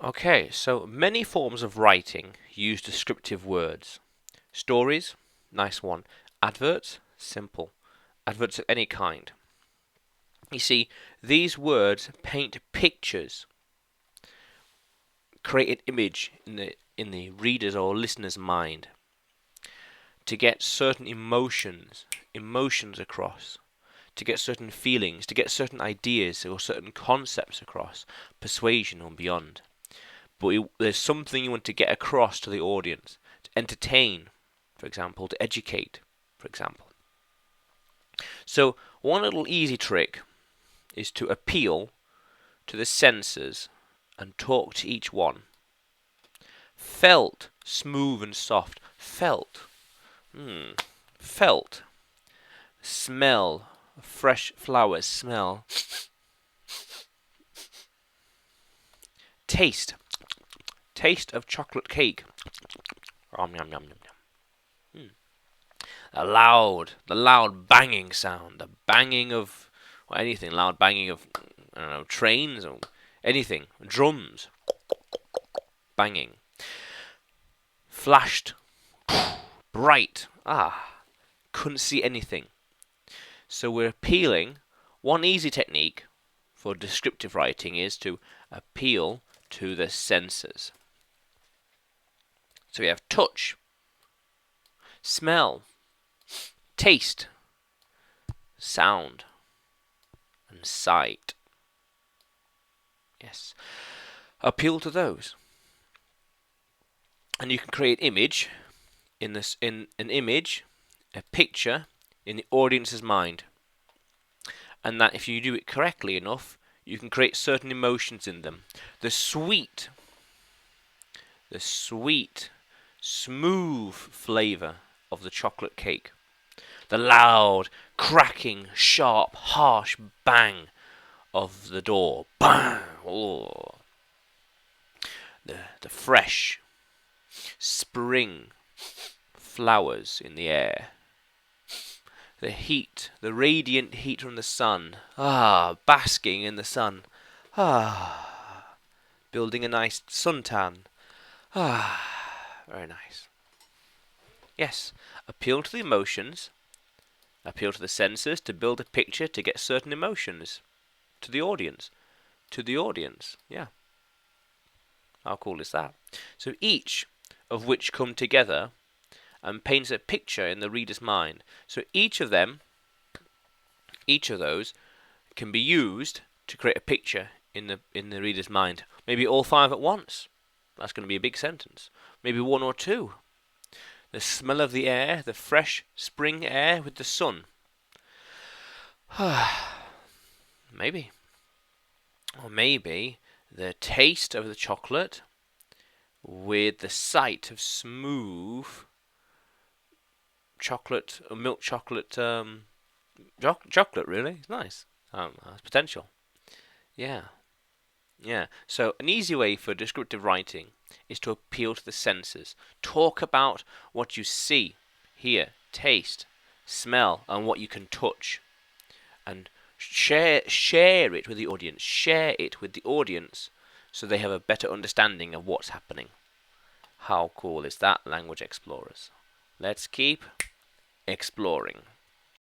Okay, so many forms of writing use descriptive words. Stories, nice one. Adverts, simple. Adverts of any kind. You see, these words paint pictures, create an image in the reader's or listener's mind to get certain emotions across, to get certain feelings, to get certain ideas or certain concepts across, persuasion or beyond. But there's something you want to get across to the audience, to entertain, for example, to educate, for example. So one little easy trick is to appeal to the senses and talk to each one. Felt, smooth and soft. Felt. Felt. Smell. Fresh flowers. Smell. Taste. Taste of chocolate cake. Yum, yum, yum, yum, yum. The loud banging sound. The banging of anything. Loud banging of, I don't know, trains or anything. Drums. Banging. Flashed. Bright. Couldn't see anything. So we're appealing. One easy technique for descriptive writing is to appeal to the senses. So we have touch, smell, taste, sound, and sight. Yes. Appeal to those. And you can create image in an image, a picture in the audience's mind. And that if you do it correctly enough, you can create certain emotions in them. The sweet, smooth flavour of the chocolate cake. The loud, cracking, sharp, harsh bang of the door. Bang! Oh. The fresh spring flowers in the air. The heat, the radiant heat from the sun. Basking in the sun. Building a nice suntan. Very nice. Yes, appeal to the emotions, appeal to the senses to build a picture to get certain emotions to the audience. Yeah. How cool is that? So each of which come together and paints a picture in the reader's mind. So each of those can be used to create a picture in the reader's mind. Maybe all 5 at once. That's going to be a big sentence. Maybe 1 or 2. The smell of the air, the fresh spring air with the sun. Maybe. Or maybe the taste of the chocolate with the sight of smooth chocolate, or milk chocolate, chocolate really. It's nice. Has potential. Yeah. So an easy way for descriptive writing is to appeal to the senses. Talk about what you see, hear, taste, smell, and what you can touch. And share it with the audience. Share it with the audience so they have a better understanding of what's happening. How cool is that, language explorers? Let's keep exploring.